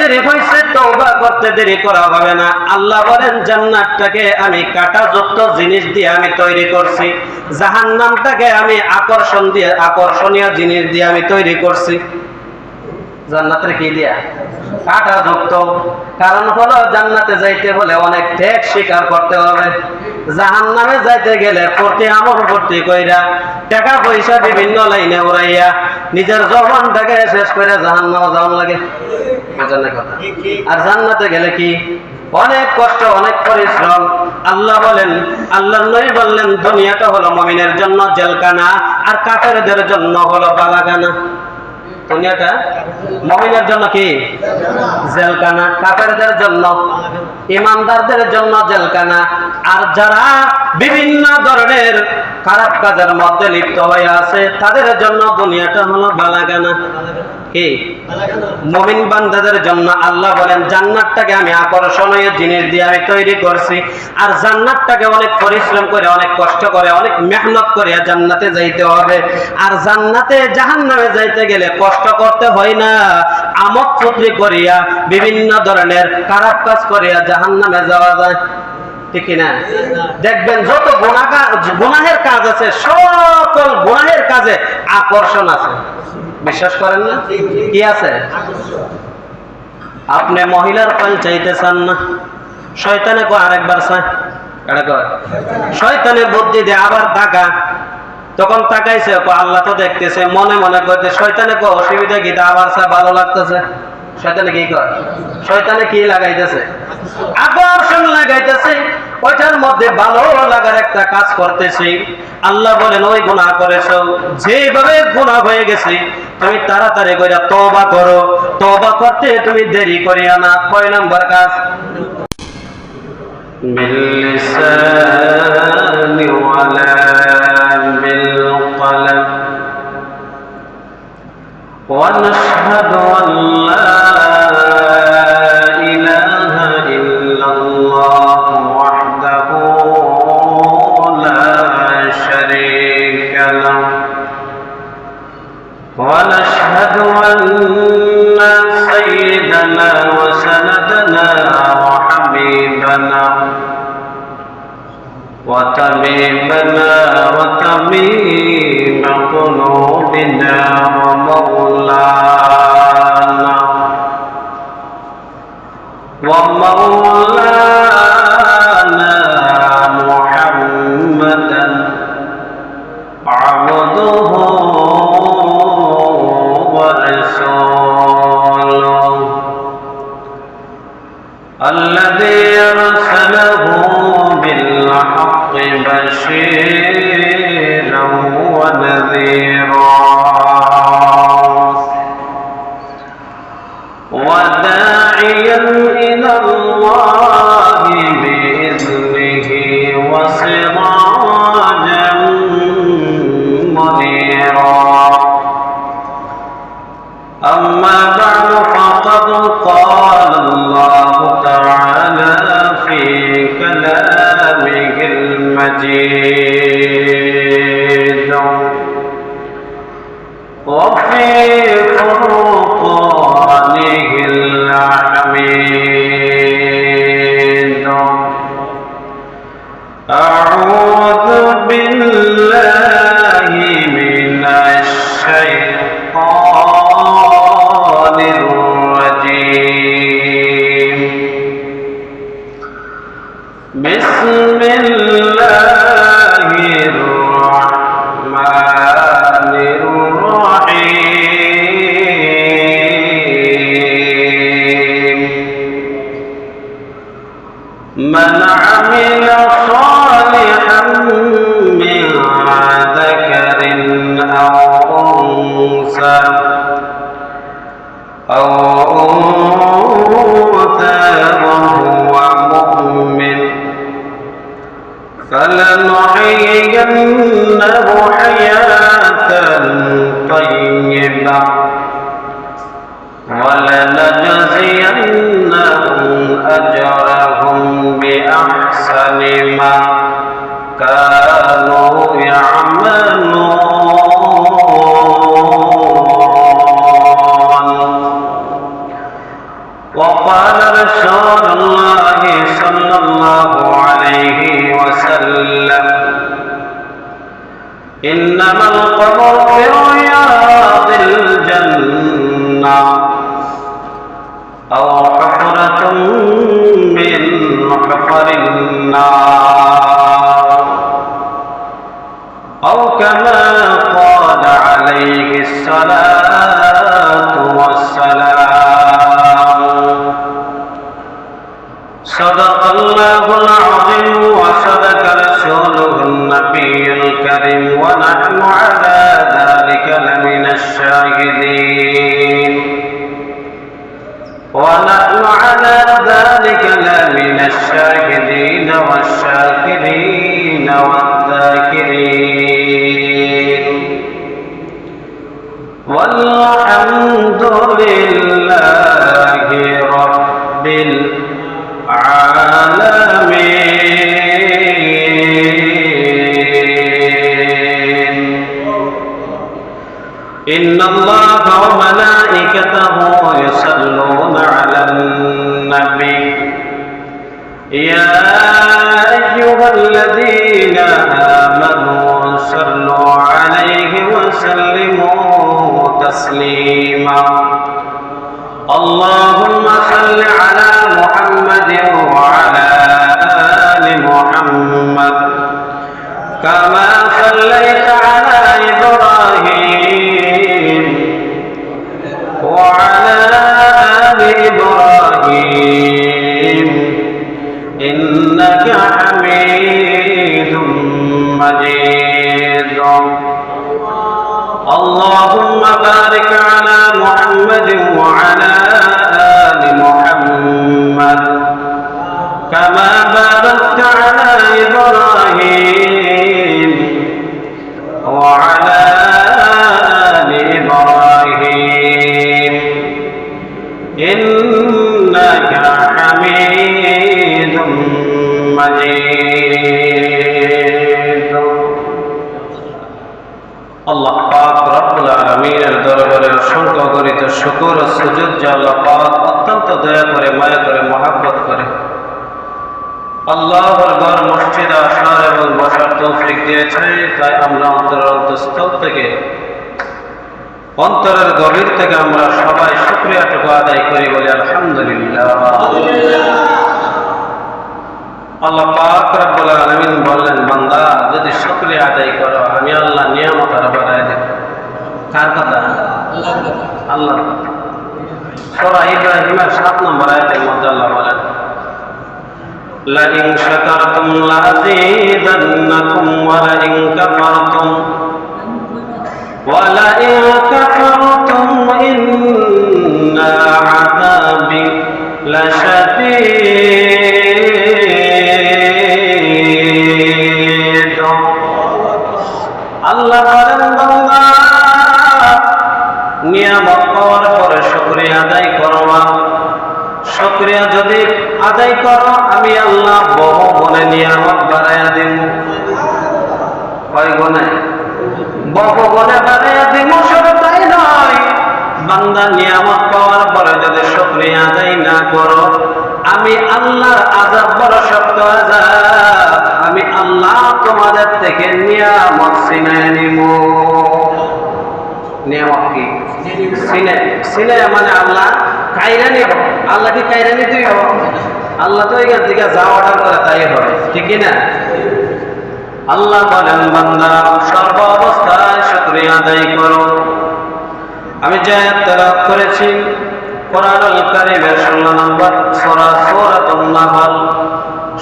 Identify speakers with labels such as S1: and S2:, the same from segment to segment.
S1: দেরি হয়েছে, তওবা করতে দেরি করা হবে না। আল্লাহ বলেন জান্নাতটাকে আমি কাঁটাযুক্ত জিনিস দিয়ে আমি তৈরি করছি, জাহান্নামটাকে আমি আকর্ষণীয় জিনিস দিয়ে আমি তৈরি করছি। জান্নাতের কি দিয়া? কাঁটাযুক্ত। কারণ হলো জান্নাতে যাইতে হলে অনেক ত্যাগ স্বীকার করতে হবে, জাহান্নামে যাইতে গেলে প্রতি আমল ভর্তি কইরা টাকা পয়সা বিভিন্ন লাইনে উড়াইয়া নিজের যৌবনটাকে শেষ করে জাহান্নামে যাওয়ার লাগে। আর জান্নাতে গেলে কি? অনেক কষ্ট, অনেক পরিশ্রম। আল্লাহ বলেন, আল্লাহর নবী বললেন দুনিয়াটা হলো মুমিনের জন্য জেলখানা, আর কাফেরদের জন্য হলো বালাখানা। দুনিয়াটা মুমিনের জন্য কি? জেলখানা, কাফেরদের জন্য, ঈমানদারদের জন্য জেলখানা। আর যারা বিভিন্ন ধরনের খারাপ কাজের মধ্যে লিপ্ত হয়ে আছে তাদের জন্য দুনিয়াটা হলো বালাখানা। কি? মুমিন বান্দাদের জন্য আল্লাহ বলেন জান্নাতটাকে আমি আকর্ষণীয় জিনিস দিয়ে আমি তৈরি করছি। আর জান্নাতটাকে অনেক পরিশ্রম করে, অনেক কষ্ট করে, অনেক মেহনত করে জান্নাতে যাইতে হবে। আর জান্নাতে জাহান্নামে যাইতে গেলে কষ্ট করতে হয় না, আমোদ ফুর্তি করিয়া বিভিন্ন ধরনের খারাপ কাজ করিয়া জাহান্নামে যাওয়া যায়। ঠিক না? দেখবেন যত গুনাহের কাজ আছে সকল গুনাহের কাজে আকর্ষণ আছে। বিশ্বাস করেন না? কি আছে? আপনি মহিলার পাল চাইতে চান না, শয়তানে কো আরেকবার চায়। শয়তানের বুদ্ধি দিয়ে আবার টাকা, তখন তাকাইছে আল্লাহ তো দেখতেছে, মনে মনে করতে শয়তানে কো অসুবিধা কি, আবার চায়, ভালো লাগতেছে। শয়তানে কি করে? শয়তানে কি লাগাইতেছে? আকর্ষণ লাগাইতেছে, ওইটার মধ্যে ভালো লাগার একটা কাজ করতেছি। আল্লাহ বলেন ওই গুনাহ করেছো, যেভাবে গুনাহ হয়ে গেছে তুমি তাড়াতাড়ি কইরা তওবা করো। তওবা করতে তুমি দেরি করিয়া না। কয় নাম্বার কাজ? বিল-লিসানি ওয়ালা বিল-কলম ওয়া নাশহাদু আল্লা ونشهد أن سيدنا وسندنا وحبيبنا وطبيبنا وطبيب قلوبنا ومولانا محمدا عبده الذي أرسله بالحق بشيرا ونذيرا وداعيا إلى الله بإذنه وسراجا منيرا. أما بعد فقد قال الله تعالى في كلامه المجيد وفي فرقانه الحميد. أعوذ بالله من الشيطان الرجيم. بسم الله الرحمن الرحيم. من عمل صالحا من ذكر أو أنثى وهو مؤمن فلنحيينه حياة طيبة ولنجزينهم أجرهم بأحسن ما كانوا يعملون. وقال رسول الله صلى الله عليه وسلم إنما القبر في رياض الجنة أو حفرة من حفر النار أو كما قال عليه الصلاة والسلام. صدق الله العظيم وصدق رسوله النبي الكريم ونحن على ذلك لمن الشاهدين والشاكرين والذاكرين والحمد لله رب العالمين. إن الله وملائكته يصلون على النبي يا أيها الذين آمنوا صلوا عليه وسلموا تسليما. اللهم صل على محمد وعلى آل محمد كما صليت على إبراهيم وعلى آل إبراهيم إنك حميد مجيد. اللهم بارك على محمد وعلى آل محمد كما باركت على إبراهيم وعلى آل إبراهيم إنك حميد مجيد. আল্লাহ পাক রব্বুল আলামিনের দরবারে অসংখ্য গণিত শুকর ও সুজুদ যে আল্লাহ পাক অত্যন্ত দয়া করে মায়া করে মহব্বত করে আল্লাহর ঘর মসজিদে আসার এবং বসার তৌফিক দিয়েছে। তাই আমরা অন্তরস্থল থেকে অন্তরের গভীর থেকে আমরা সবাই শুকরিয়াটুকু আদায় করি বলি আলহামদুলিল্লাহ। আল্লাহ পাক রব্বুল আলামিন বললেন, বান্দা যদি শুকরিয়া আদায় করো আমি আল্লাহ নিয়ামত আরো বাড়ায় দেব। কার কথা? আল্লাহর কথা। সূরা ইব্রাহিমের 7 নম্বর আয়াতের মধ্যে আল্লাহ বলেন, লাইন শাকারতুম লাযীদান্নাকুম ওয়া লাইন কাফারতুম ওয়া লাইন কাফারতুম ইন্না আযাবি লাশাদীদ। আল্লাহ বলেন, বান্দা নিয়ামত পাওয়ার পরে শুকরিয়া আদায় করো। শুকরিয়া যদি আদায় করো আমি আল্লাহ বহু গুণে নিয়ামত বাড়াইয়া দিব। কয় গুণে? বহু গুণে বাড়াইয়া দিব। শুধু তাই নয়, বান্দা নিয়ামত পাওয়ার পরে যদি শুকরিয়া আদায় না করো আমি আল্লাহর আযাব বড় শক্ত আযাব, আমি আল্লাহ তোমাদের থেকে নিয়ামত ছিনিয়ে নিব। নিয়ামত কি? ছিনিয়ে মানে আল্লাহ কাইরা নিব। আল্লাহ কি কাইরা নিতেই হবে? আল্লাহ তো এখান থেকে যা অর্ডার করে তাই হবে, ঠিক না? আল্লাহ বলেন, বান্দা সর্ব অবস্থায় শুকরিয়া আদায় করো। আমি যে আয়াত তেলাওয়াত করেছি কোরআনুল কারীমের 16 নম্বর সূরা সূরাতুন নাহল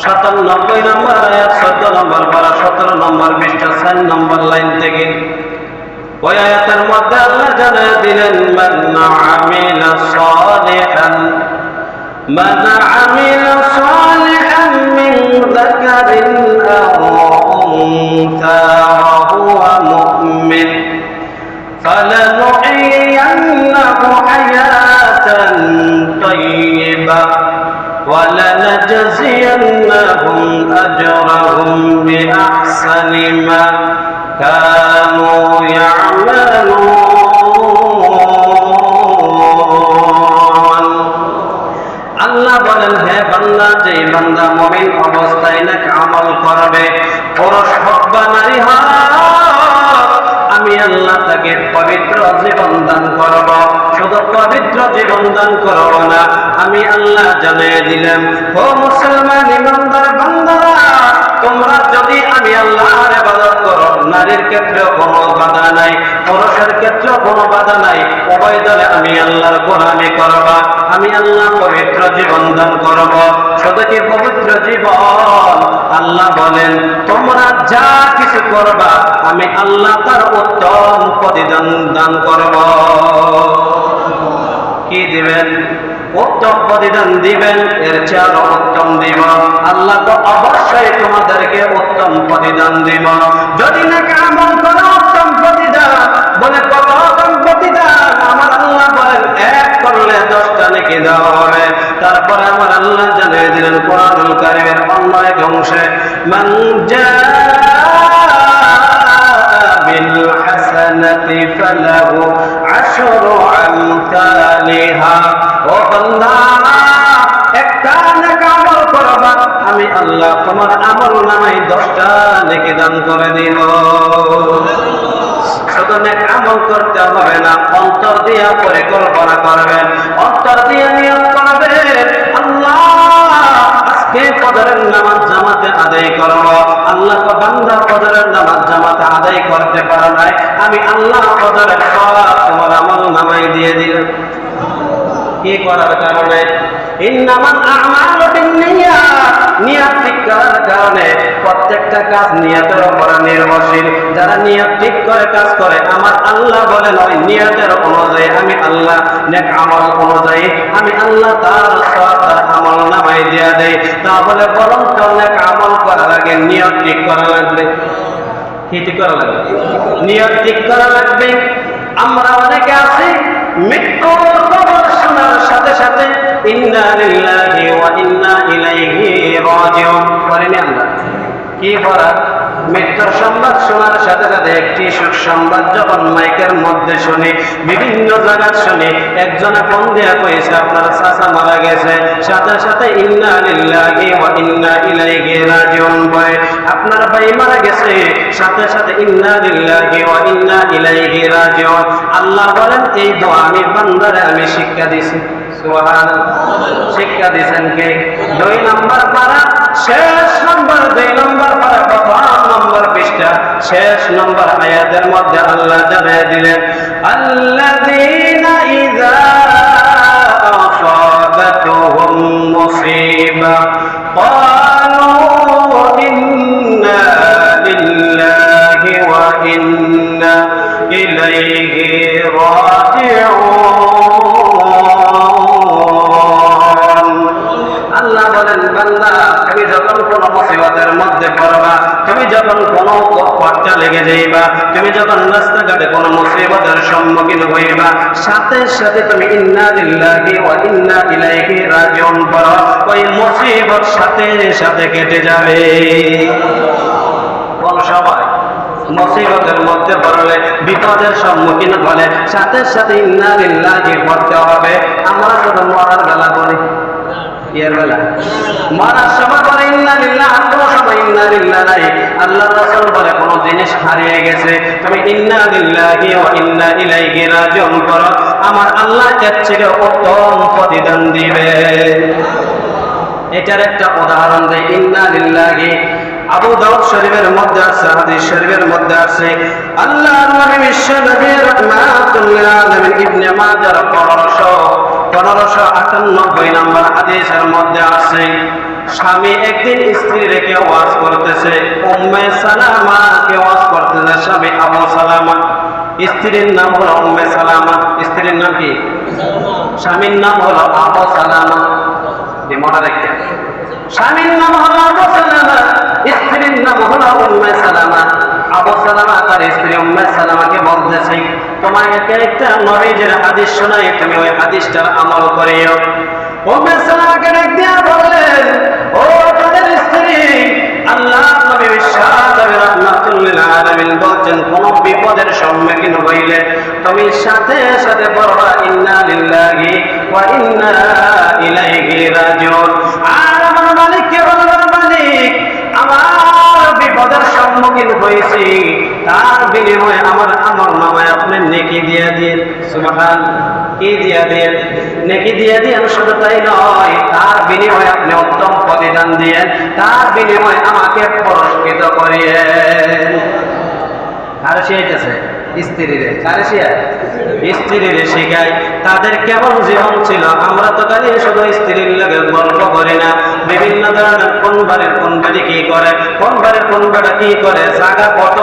S1: 97 নম্বর আয়াত 14 নম্বর পারা 17 নম্বর পৃষ্ঠা 4 নম্বর লাইন থেকে ওই আয়াতের মধ্যে আল্লাহ জানিয়ে দিলেন, মান আমিলা সালিহান মিন যাকারিন আও উনসা ওয়া হুয়া মুমিন ফালানুহইয়ান্নাহু হায়াতান তাইয়্যিবাহ ওয়া লানাজজিয়ান্নাহুম আজরাহুম বিআহসানি মা কানু ইয়ামালুন। আল্লাহ বলেন, হে বান্দা, যে বান্দা মুমিন অবস্থায় নেক আমল করবে, পুরুষ হোক বা নারী হোক, আমি আল্লাহ তাকে পবিত্র জীবন দান করব। শুধু পবিত্র জীবন দান করব না, আমি আল্লাহ জানিয়ে দিলাম, ও মুসলমান ইমানদার বান্দারা, তোমরা যদি আমি আল্লাহর ইবাদত করো, নারীর ক্ষেত্রে কোনো বাধা নাই, পুরুষের ক্ষেত্রে কোনো বাধা নাই, উভয় দলে আমি আল্লাহর গোলামি করব, আমি আল্লাহ পবিত্র জীবন দান করব। শুধু কি পবিত্র জীবন, আল্লাহ বলেন তোমরা যা কিছু করবা আমি আল্লাহ তার উত্তম প্রতিদান দান করব। কি দিবেন? উত্তম প্রতিদান দিবেন, এর চেয়ে উত্তম দিব। আল্লাহ তো অবশ্যই তোমাদেরকে উত্তম প্রতিদান দিব। যদি নাকি আমল করো, উত্তম প্রতিদান বলে কত উত্তম প্রতিদান? আমার আল্লাহ বলেন এক করলে 10টা নেকি দেওয়া হবে। তারপরে আমার আল্লাহ জানিয়ে দিলেন কোরআনুল কারীমের অন্য এক অংশে, মান বিল হাসানাতি ফালাহু আশরু আমসালিহা। ও বান্দা, একটা নেক আমল করবা, আমি আল্লাহ তোমার আমল নামায় 10টা নেকি দান করে দিব। শুধু নেক আমল করতে হবে না, অন্তর দিয়ে পরিকল্পনা করবেন, অন্তর দিয়ে নিয়ত করবেন, আল্লাহ আজকে ফজরের নামাজ জামাতে আদায় করব। আল্লাহ তো বান্দা ফজরের নামাজ জামাতে আদায় করতে পারে নাই, আমি আল্লাহ ফজরের সওয়াব তোমার আমল নামায় দিয়ে দিলাম। কি করার কারণে? ইন্নামাল আ'মালু বিন্নিয়াত, নিয়ত ঠিক করার কারণে। প্রত্যেকটা কাজ নিয়তের উপর নির্ভরশীল। যারা নিয়ত ঠিক করে কাজ করে, আমার আল্লাহ বলেন ওই নিয়তের অনুযায়ী আমি আল্লাহ নেক আমল অনুযায়ী আমি আল্লাহ তার সওয়াব তার আমল নামায় দিয়ে দেই। তাহলে বরং তো নেক আমল করার আগে নিয়ত ঠিক করা লাগবে। কি ঠিক করা লাগবে? নিয়ত ঠিক করা লাগবে। আমরা অনেকে আছি মৃত্যুর খবর শোনার সাথে সাথে ইন্না লিল্লাহি ওয়া ইন্না ইলাইহি রাজিউন করেনি আমরা? কি করা? মৃত্যুর সংবাদ শোনার সাথে সাথে একটি সুসংবাদ যখন মাইকের মধ্যে শুনি, বিভিন্ন জায়গায় শুনি, একজনে ফোন দিয়া কইছে আপনার চাচা মারা গেছে, সাথে সাথে ইন্না লিল্লাহি ওয়া ইন্না ইলাইহি রাজিউন বলে। আপনার ভাই মারা গেছে, সাথে সাথে ইন্না লিল্লাহি ওয়া ইন্না ইলাইহি রাজিউন। আল্লাহ বলেন এই দোয়া আমি বান্দারে আমি শিক্ষা দিছি। সুবহানাল্লাহ। শিক্ষা দিয়েছেন কে? 2 নম্বর পারা শেষ নম্বর, 2 নম্বর পারা প্রথম নম্বর পৃষ্ঠা শেষ নম্বর আয়াতের মধ্যে আল্লাহ জানিয়ে দিলেন, আল্লাযীনা ইযা আসাবাতুহুম মুসিবা ক্বালু ইন্না লিল্লাহি ওয়া ইন্না ইলাইহি রাজিউন। আল্লাহ বলেন বান্দা, তুমি যখন কোনো মুসিবতের মধ্যে পড়বা, তুমি যখন কোনো খরচা লেগে যাইবা, তুমি যখন রাস্তাঘাটে কোনো মুসিবতের সম্মুখীন হইবা, সাথে সাথে তুমি ইন্না লিল্লাহি ওয়া ইন্না ইলাইহি রাজিউন পড়ো, ওই মুসিবত সাথে সাথে কেটে যাবে। কোন সময়? মুসিবতের মধ্যে পড়লে, বিপদের সম্মুখীন হলে সাথে সাথে ইন্না লিল্লাহি পড়তে হবে। আমরা শুধু মরার বেলা বলি, এর বেলা মরার সময় বলে ইন্না লিল্লাহ, কোনো সময় ইন্না লিল্লাহ নাই। আল্লাহ রাসূল বলে কোন জিনিস হারিয়ে গেছে, তুমি ইন্না লিল্লাহি ওয়া ইন্না ইলাইহি রাজিউন করো, আমার আল্লাহ এর থেকে উত্তম প্রতিদান দিবে। এটার একটা উদাহরণ দেয়। ইন্না লিল্লাহি আবু দাউদ শরীফের মধ্যে আছে, হাদিস শরীফের মধ্যে আছে, আল্লাহর নবী বিশ্ব নবী রাহমাতুল লিল আলামিন ইবনে মাজাহ 1598 নম্বর হাদিসের মধ্যে আছে, স্বামী একদিন স্ত্রী রেখে ওয়াজ করতেছে, উম্মে সালামা কে ওয়াজ করতেছে, স্বামী আবু সালামা, স্ত্রীর নাম হলো উম্মে সালামা। স্ত্রীর নাম কি? স্বামীর নাম হলো আবু সালামা। মনে রাখতে, স্বামীর নাম হলো আবু সালামা, স্ত্রীর নাম হলো উম্মে সালামা। আবু সালামা তার স্ত্রী উম্মে সালামাকে বলতেছে, তোমাকে একটা নবীর হাদিস শোনাই, তুমি ওই হাদিসটার আমল করিও। উম্মে সালামাকে ডাক দিয়া বললেন, ও তাদের স্ত্রী, আল্লাহ নবী বিশ্বনবী রাহমাতুল লিল আলামিন বলেন, কোন বিপদের সম্মুখীন হইলে তুমি সাথে সাথে পড়বা ইন্না লিল্লাহি ওয়া ইন্না ইলাইহি রাজিউন। আর আমার মালিককে বলবেন, মালিক আমার বিপদের সম্মুখীন হয়েছি, তার বিনিময়ে আমার আমলনামায় আপনি নেকি দিয়ে দিন। সুবহানাল্লাহ, কি দিয়ে দিন? নেকি দিয়ে দিন। শুধু তাই নয়, তার বিনিময়ে আপনি উত্তম প্রতিদান দিয়েন, তার বিনিময়ে আমাকে পুরস্কৃত করিয়েন। আর শিখাইতেছে স্ত্রীরে, কারে শিখায়? স্ত্রীরে শিখায় তাদের কেমন জীবন ছিল। আমরা তো খালি শুধু স্ত্রীর লাগে গল্প করি না, বিভিন্ন ধরনের কোন বাড়ি কি করে, কোন বাড়ির কোন বেটা কি করে, জায়গা কত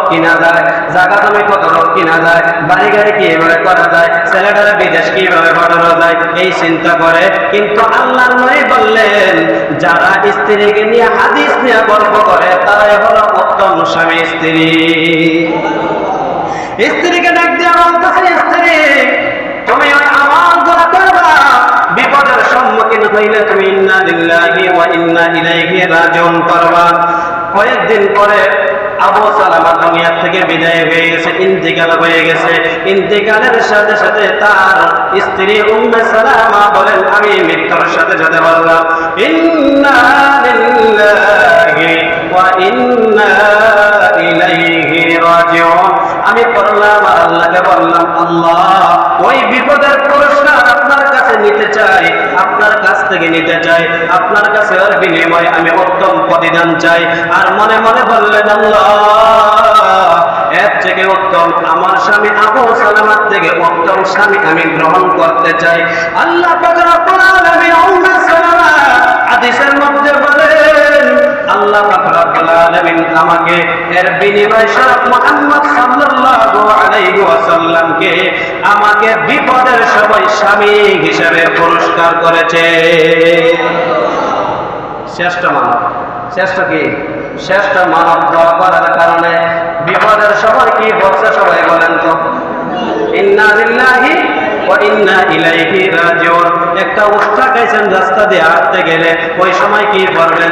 S1: কিনা যায়, জায়গা জমি কত কিনা যায়, বাড়ি গাড়ি কিভাবে করা যায়, ছেলেটারা বিদেশ কিভাবে পাঠানো যায়, এই চিন্তা করে। কিন্তু আল্লাহর নবী বললেন, যারা স্ত্রীকে নিয়ে হাদিস নিয়ে গল্প করে তারাই হলো উত্তম স্বামী স্ত্রী। স্ত্রীকে ডাক দিয়ে বলতেছে, স্ত্রী তুমি ওই আমলগুলো করবা, বিপদের সম্মুখীন হইলে তুমি ইন্না লিল্লাহি ওয়া ইন্না ইলাইহি রাজিউন করবা। কয়েকদিন পরে আবু সালামা দুনিয়া থেকে বিদায় হয়ে গেছে, ইন্তিকাল হয়ে গেছে। ইন্তিকালের সাথে সাথে তার স্ত্রী উম্মে সালামা বলেন, আমি মৃত্যুর সাথে সাথে বললাম ইন্না লিল্লাহি ওয়া ইন্না ইলাইহি রাজিউন। আমি পড়লাম আর আল্লাহকে বললাম, আল্লাহ ওই বিপদের পুরস্কার আপনার কাছে নিতে চাই, আপনার কাছ থেকে নিতে চাই, আপনার কাছে ওর বিনিময়ে আমি উত্তম প্রতিদান চাই। আর মনে মনে বললেন, আল্লাহ এর থেকে উত্তম আমার স্বামী আবু সালামার থেকে উত্তম স্বামী আমি গ্রহণ করতে চাই। আল্লাহ পাক রব্বুল আলামিন উম্মে সালামা হাদিসের মধ্যে বলেন, আল্লাহ পাক রব্বুল আলামিন আমাকে এর বিনিময়ে শরফ মুহাম্মদ সাল্লাল্লাহু আলাইহি ওয়াসাল্লামকে আমাকে বিপদের সময় স্বামী হিসেবে পুরস্কার করেছে। শ্রেষ্ঠ মানব, শ্রেষ্ঠ কি? শ্রেষ্ঠ মানব দোয়া করার কারণে বিপদের সময় কি বলছে সবাই বলেন তো? ইন্না লিল্লাহি ওয়া ইন্না ইলাইহি রাজিউন। একটা উষ্টা খাইছেন রাস্তা দিয়ে হাঁটতে গেলে, ওই সময় কি বলবেন?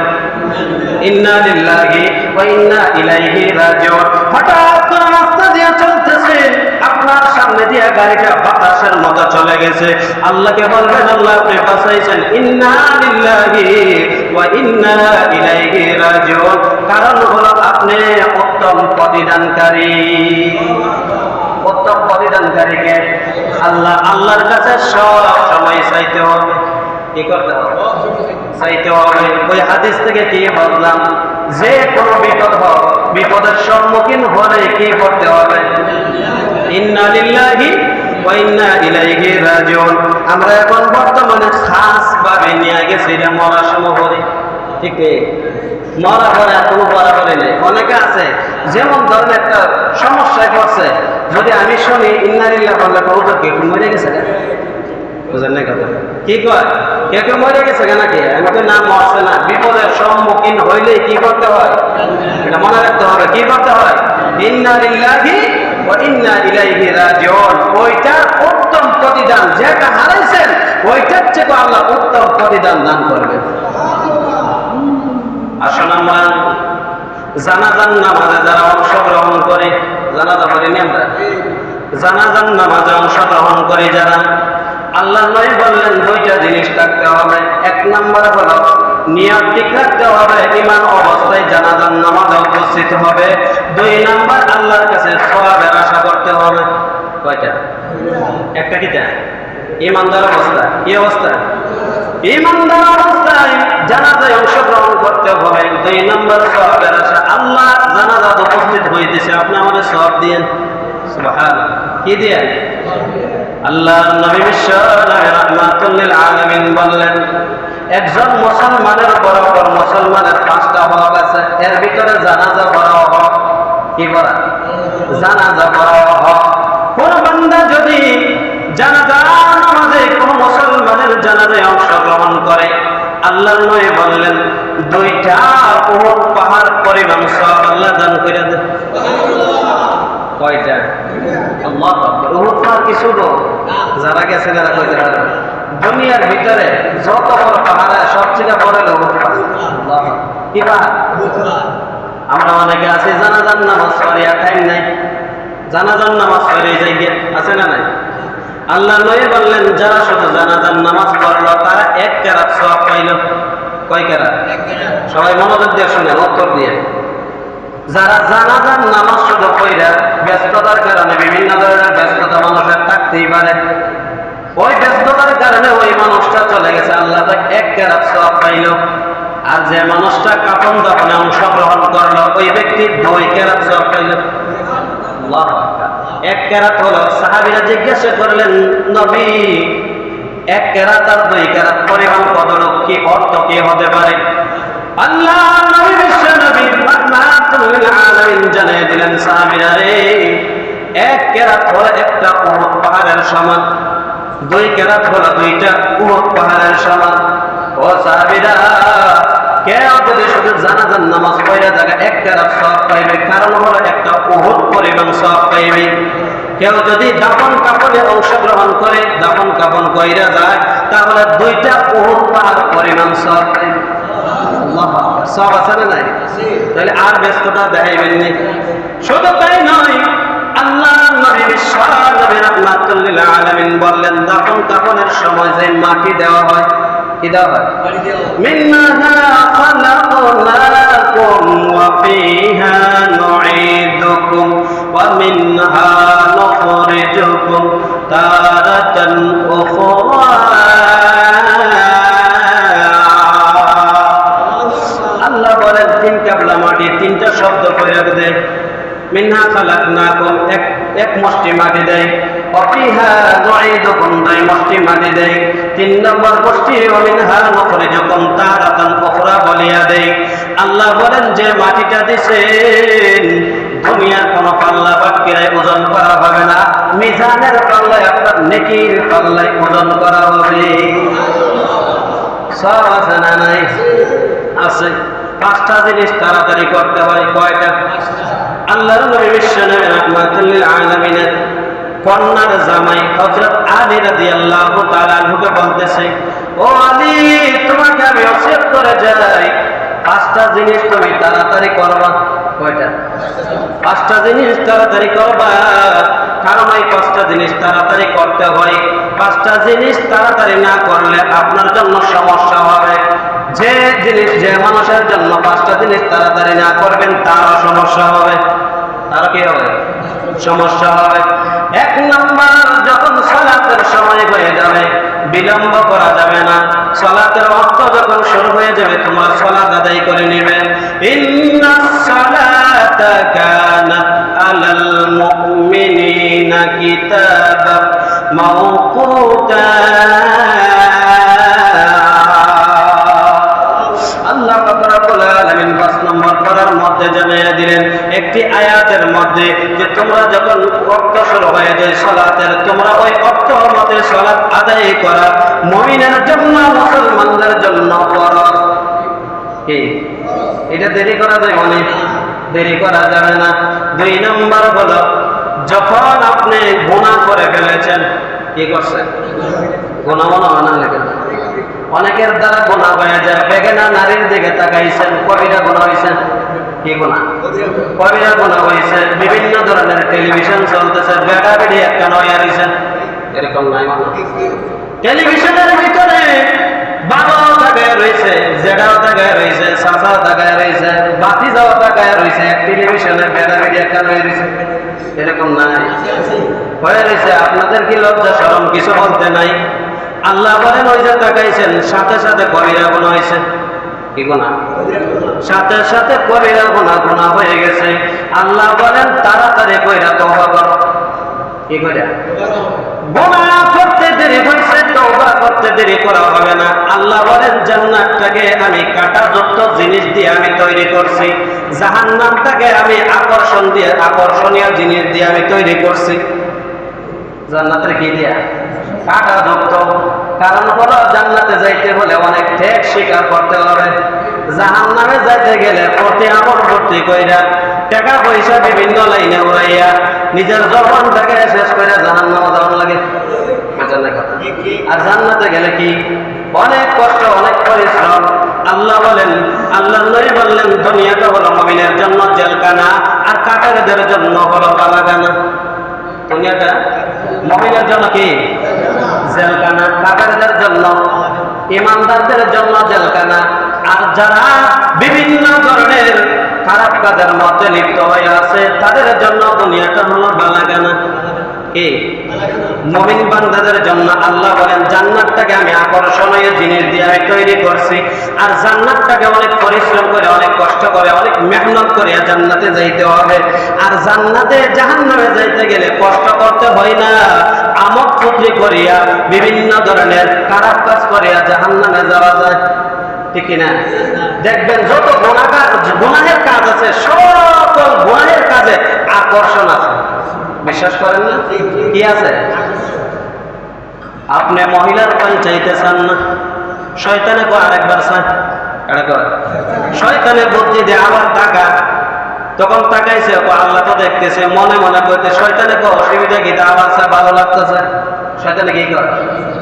S1: ইন্না লিল্লাহি ওয়া ইন্না ইলাইহি রাজিউন। হঠাৎ করে রাস্তা দিয়ে চলতেছে, আপনার সামনে দিয়ে গাড়িটা বাতাসের মতো চলে গেছে, আল্লাহকে বলবেন, আল্লাহ আপনি বাঁচাইছেন, ইন্না লিল্লাহি ওয়া ইন্না ইলাইহি রাজিউন। কারণ হলো আপনি উত্তম প্রতিদানকারী। উত্তম প্রতিদানকারীকে আল্লাহ, আল্লাহর কাছে সব সময় চাইতে হবে। কি করতে হবে? চাইতে হবে। ওই হাদিস থেকে কি বললাম? যে কোনো বিপদ হোক, বিপদের সম্মুখীন হলে কি করতে হবে? ইন্না লিল্লাহি ওয়া ইন্না ইলাইহি রাজিউন। আমরা এখন বর্তমানে খাস ভাবে নিয়ে গেছি এটা মরার সময় হলে, ঠিক নেই? মরা পরে আর কোনো বরাবরই নেই। অনেকে আছে যেমন ধরেন একটা সমস্যায় পড়ছে, যদি আমি শুনি ইন্না লিল্লাহি বললে হুজুর কি মরে গেছে, বুঝেন না কথা? কি কয় কেউ মরে গেছে কেন? নাকি আমি তো নাম মরছে না। বিপদের সম্মুখীন হইলে কি করতে হয়? এটা মনে রাখতে হবে। কি করতে হয়? ইন্না লিল্লাহি ওয়া ইন্না ইলাইহি রাজিউন। ওইটার উত্তম প্রতিদান, যেটা হারাইছেন ওইটার চেয়ে আল্লাহ উত্তম প্রতিদান দান করবে। আসুন আমরা জানাজার নামাজে যারা অংশগ্রহণ করে, জানাজা পড়িনি আমরা, জানাজার নামাজে অংশগ্রহণ করে যারা, আল্লাহ নবী বললেন দুইটা জিনিস থাকতে হবে। এক নম্বর হলো নিয়ত ঠিক রাখতে হবে, ঈমান অবস্থায় জানাজার নামাজে উপস্থিত হবে। দুই নম্বর আল্লাহর কাছে সওয়াবের আশা করতে হবে। কয়টা? একটা কিটা? ঈমানদার অবস্থা। কি অবস্থা? ঈমানদার অবস্থায় জানাজায় অংশগ্রহণ করতে হবে। দুই নম্বর সওয়াবের আশা। আল্লাহ জানাজাতে উপস্থিত হইতেছে, আপনি আমাদের সওয়াব দিয়েন। সুবহানাল্লাহ। কি দিয়েন? আল্লাহর নবী বিশ্ব নবী রাহমাতুল লিল আলামিন বললেন, একজন মুসলমানের বরাবর মুসলমানের 5টা হক আছে, এর ভিতরে জানাজা পড়া হক। কি পড়া? জানাজা পড়া হক। কোন বান্দা যদি জানাজা নামাজে কোন মুসলমানের জানাজায় অংশগ্রহণ করে, আল্লাহর নবী বললেন 2টা উহুদ পাহাড় পরিমাণ সওয়াব আল্লাহ দান করে দেন। কয়টা? আল্লাহু আকবার। উহুদ পাহাড় কিছু তো যারা গেছে যারা কইতে পারে, দুনিয়ার ভিতরে যত বড় পাহাড় সবচেয়ে বড় হলো উহুদ পাহাড়। আল্লাহ, কি পাহাড়? আমরা অনেকে আছি জানাজার নামাজ পড়ি আর টাইম নাই, জানাজার নামাজ পড়ে যাই আছে না নাই? আল্লাহ নবী বললেন যারা শুধু জানাজার নামাজ পড়লো তারা এক কেরাত সওয়াব পাইল। কয় কেরাত? সবাই মনোযোগ দিয়ে শুনেন, উত্তর দিয়ে। যারা জানাজার নামাজ শুধু পড়া, ব্যস্ততার কারণে বিভিন্ন ধরনের ব্যস্ততা মানুষের থাকতেই পারে, ওই ব্যস্ততার কারণে ওই মানুষটা চলে গেছে, আল্লাহ তাকে এক কেরাত সওয়াব পাইল। আর যে মানুষটা কাফন দাফনে অংশগ্রহণ করলো, ওই ব্যক্তি 2 কেরাত সওয়াব পাইল। আল্লাহু আকবার। এক কেরাত হলো, সাহাবীরা জিজ্ঞাসা করলেন, নবী, এক কেরাত আর 2 কেরাত পরিমাণ কতটুকু, কি অর্থ কি হতে পারে? আল্লাহ নবী বিশ্ব নবী রাহমাতুল লিল আলামিন জানিয়ে দিলেন, সাহাবীরা রে, এক কেরাত হলো একটা উহুদ পাহাড়ের সমান, 2 কেরাত হলো 2টা উহুদ পাহাড়ের সমান। ও সাহাবীরা, কেউ যদি শুধু জানাজার নামাজ পড়া জায়গা এক কেরাত সওয়াব পাইবে, কারণ হলো একটা উহুদ পরিমাণ সওয়াব পাইবে। কেউ যদি দাফন কাফনে অংশগ্রহণ করে, দাফন কাফন কইরা যায়, তাহলে 2টা উহুদ পাহাড় পরিমাণ সওয়াব পাইবে। আল্লাহু আকবার। সওয়াব আছে না নাই? তাহলে আর ব্যস্ততা দেখাইবেন নি। শুধু তাই নয়, আল্লাহ নবী বিশ্ব নবী রাহমাতুল লিল আলামিন বললেন, দাফন কাফনের সময় যে মাটি দেওয়া হয়, কি দেওয়া হয়? মিনহা খালাকনাকুম ওয়া ফিহা নুঈদুকুম ওয়া মিনহা নুখরিজুকুম তারাতান উখরা। আল্লাহ বলেন, 3 কাবলা মাটি, 3টা শব্দ প্রয়োগ দেয়। মিনহা খালাকনাকুম, এক মুষ্টি মাটি দেয়। অফিহা নুঈদুকুম, 2 মুষ্টি মাটি দেয়। 3 নম্বর মুষ্টি ওয়া মিনহা নুখরিজুকুম তারাতান উখরা বলিয়া দেয়। আল্লাহ বলেন, যে মাটিটা দিছেন, দুনিয়ার কোন পাল্লা বাটকিরায় ওজন করা হবে না, মিজানের পাল্লায়, আপনার নেকির পাল্লায় ওজন করা হবে। সব আছে না নাই? আছে। 5টা জিনিস তাড়াতাড়ি করতে হয়। কয়টা? আল্লাহর নবী বিশ্ব নবী রাহমাতুল লিল আলামিনের কন্যার জামাই হযরত আলী রাদিয়াল্লাহু তাআলা আনহুকে বলতেছে, ও আলী, তোমাকে আমি ওসিয়ত করে যাই, 5টা জিনিস তুমি তাড়াতাড়ি করবা। কয়টা? 5টা জিনিস তাড়াতাড়ি করবা। কারণ এই 5টা জিনিস তাড়াতাড়ি করতে হয়। 5টা জিনিস তাড়াতাড়ি না করলে আপনার জন্য সমস্যা হবে। যে জিনিস, যে মানুষের জন্য 5টা জিনিস তাড়াতাড়ি না করবেন, তারও সমস্যা হবে। তার কি হবে? সমস্যা হবে। 1 নম্বর, যখন সালাতের সময় হয়ে যাবে, বিলম্ব করা যাবে না। সালাতের ওয়াক্ত যখন শুরু হয়ে যাবে, তোমরা সালাত আদায় করে নেবে। ইন্নাস সালাতা কানাত আলাল মুমিনিনা কিতাবাম মাওকুতা। আল্লাহ রাব্বুল আলামিন 5 নম্বর পড়ার মধ্যে জানিয়ে দিলেন, একটি আয়াতের মধ্যে, যে তোমরা যখন ওয়াক্ত শুরু হয়ে যায় সালাতের, তোমরা ওই ওয়াক্ত মতে সালাত আদায় করা মুমিনের জন্য, মুসলমানদের জন্য ফরজ। কি এটা দেরি করা যাবে না? দেরি করা যাবে না। 2 নম্বর হলো, যখন আপনি গুনাহ করে ফেলেছেন, কি করছেন? গুনাহ না লেগে অনেকের দ্বারা গুনাহ হয়ে যায়। বেগানা নারীর দিকে তাকাইছেন, কবিরা গুনাহ হয়েছে। কি গুনাহ? কবিরা গুনাহ হয়েছে। বিভিন্ন ধরনের টেলিভিশন চলতেছে, বেড়া বেড়ি একটা নয় হয়েছে, এরকম নাই? টেলিভিশনের ভিতরে বাবাও তাকায় রয়েছে, জেডাও তাকায় রয়েছে, চাচাও তাকায় রয়েছে, বাতিজাও তাকায় রয়েছে, টেলিভিশনের বেড়া বেড়ি একটা নয় রয়েছে, এরকম নাই? হয়ে রয়েছে। আপনাদের কি লজ্জা শরম কিছু বলতে নাই? আল্লাহ বলেন, ওই যে তাকাইছেন, সাথে সাথে কবিরা গুনাহ হয়েছে। কি গুনাহ? সাথে সাথে কবিরা গুনাহ হয়ে গেছে। আল্লাহ বলেন, তাড়াতাড়ি কইরা তওবা করো। কি কইরা? গুনাহ করতে দেরি হয়েছে, তওবা করতে দেরি করা হবে না। আল্লাহ বলেন, জান্নাতটাকে আমি কাঁটাযুক্ত জিনিস দিয়ে আমি তৈরি করছি, জাহান্নামটাকে আমি আকর্ষণীয় জিনিস দিয়ে আমি তৈরি করছি। জান্নাতের কি দিয়া? কাঁটাযুক্ত। কারণ হলো, জান্নাতে যাইতে হলে অনেক ত্যাগ স্বীকার করতে হবে। জাহান্নামে যাইতে গেলে প্রতি আমল ভর্তি কইরা, টাকা পয়সা বিভিন্ন লাইনে উড়াইয়া, নিজের জীবনটাকে শেষ করে জাহান্নামে যাওয়া লাগে। আর জান্নাতে গেলে কি? অনেক কষ্ট, অনেক পরিশ্রম। আল্লাহ বলেন, আল্লাহ নবী বললেন, দুনিয়াটা হলো মুমিনের জন্য জেলখানা, আর কাফেরদের জন্য হলো বালাখানা। দুনিয়াটা মুমিনের জন্য কি? জেলখানা, কাফেরদের জন্য ইমানদারদের জন্য জেলখানা। আর যারা বিভিন্ন ধরনের খারাপ কাজের মধ্যে লিপ্ত হয়ে আছে তাদের জন্য দুনিয়াটা হলো বালাখানা। কি মুমিন বান্দাদের জন্য আল্লাহ বলেন জান্নাতটাকে আমি আকর্ষণীয় জিনিস দিয়ে আমি তৈরি করছি। আর জান্নাতটাকে অনেক পরিশ্রম করে, অনেক কষ্ট করে, অনেক মেহনত করে জান্নাতে যাইতে হবে। আর জান্নাতে জাহান্নামে যাইতে গেলে কষ্ট করতে হয় না, আমল ফুকরি করিয়া বিভিন্ন ধরনের খারাপ কাজ করিয়া জাহান্নামে যাওয়া যায়। ঠিক না? দেখবেন যত গুনাহের কাজ আছে সকল গুনাহের কাজে আকর্ষণ আছে। বিশ্বাস করেন না? কি আছে? আপনি মহিলার পান চাইতে চান না, শয়তানে কো আরেকবার চায়, শয়তানে বুদ্ধি দিয়ে আবার টাকা, তখন তাকাইছে আল্লাহ তো দেখতেছে, মনে মনে করতে শয়তানে কো অসুবিধা কি, আবার চায়, ভালো লাগতেছে। শয়তানে কি করে?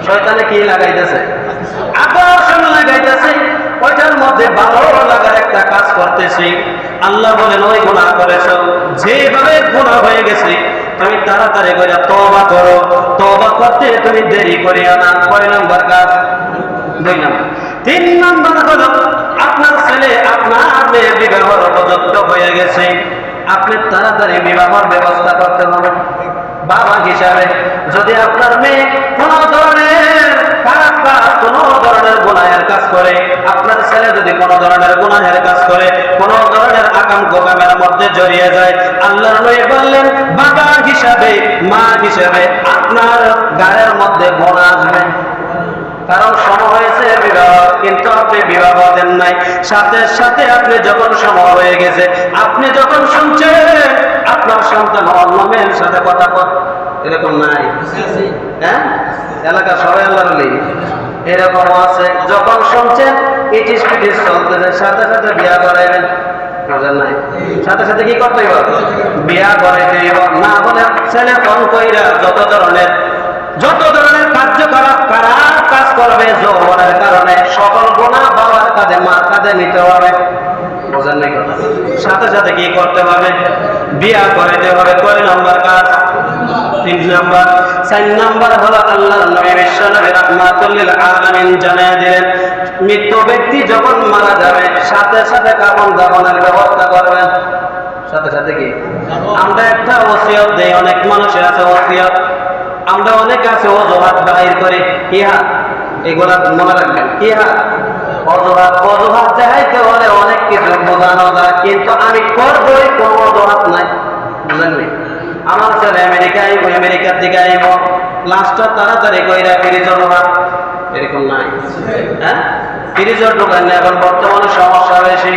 S1: শয়তানে কি লাগাইতেছে? আকর্ষণ লাগাইতেছে। ওইটার মধ্যে ভালো লাগার একটা কাজ করতেছি। আল্লাহ বলেন ওই গুনাহ করেছো, যেভাবে গুনাহ হয়ে গেছে তুমি তাড়াতাড়ি করে তওবা করো। তওবা করতে তুমি দেরি করিও না। কয় নম্বর কাজ? 2 নম্বর। 3 নম্বর হলো আপনার ছেলে আপনার মেয়ে বিবাহের উপযুক্ত হয়ে গেছে, আপনি তাড়াতাড়ি বিবাহের ব্যবস্থা করতে হবে। বাবা হিসাবে যদি আপনার মেয়ে কোন ধরনের খারাপ কাজ, কোন ধরনের গুনাহের কাজ করে, আপনার ছেলে যদি কোন ধরনের গুনাহের কাজ করে, কোন ধরনের আকাম গোকামের মধ্যে জড়িয়ে যায়, আল্লাহর নবী বললেন বাবা হিসাবে, মা হিসাবে আপনার গায়ের মধ্যে গুনাহ আসবে। কারণ সময় হয়েছে বিবাহ, কিন্তু আপনি বিবাহ দেন নাই। সাথে সাথে আপনি যখন সময় হয়ে গেছে, আপনি যখন শুনছেন আপনার সন্তান অন্য মেয়ের সাথে কথা বল, এরকম নাই? হ্যাঁ, এলাকা সবাই আল্লাহর ওলি এরকম আছে। যখন শুনছেন ইটিস পিটিস চলতেছে, সাথে সাথে বিয়া করাইবেন। নাই সাথে সাথে কি করতে হবে? বিয়া করে না বলে ছেলে ফোন কইরা যত ধরনের কার্যকলাপ খারাপ কাজ করবে যৌবনের কারণে, সকল গুনাহ বাবার কাঁধে মার কাঁধে নিতে হবে। বোঝেন নাই কথা? সাথে সাথে কি করতে হবে? বিয়া করতে হবে। কয় নম্বর কাজ? 3 নম্বর। 4 নম্বর হলো আল্লাহর নবী বিশ্বনবী রাহমাতুল লিল আলামিন জানিয়ে দিলেন মৃত ব্যক্তি যখন মারা যাবে সাথে সাথে কাফন দাফনের ব্যবস্থা করবেন। সাথে সাথে কি? আমরা একটা ওসিয়ত দেই, অনেক মানুষের আছে ওসিয়ত, আমরা অনেক আছে অজুহাত বাহির করি। কি হাত? এগুলা মনে রাখবেন। কি হাত? অজুহাত দেখাইতে হলে অনেক কিছু বোঝানো যায়, কিন্তু আমি করবই, কোনো অজুহাত নাই। বুঝলেন? আমার ছেলে আমেরিকার দিকে আইব, লাস্টটা তাড়াতাড়ি কইরা ফিরিজ অজুহাত, এরকম নাই। হ্যাঁ, ফিরিজের দোকান নেই, এখন বর্তমানে সমস্যা বেশি।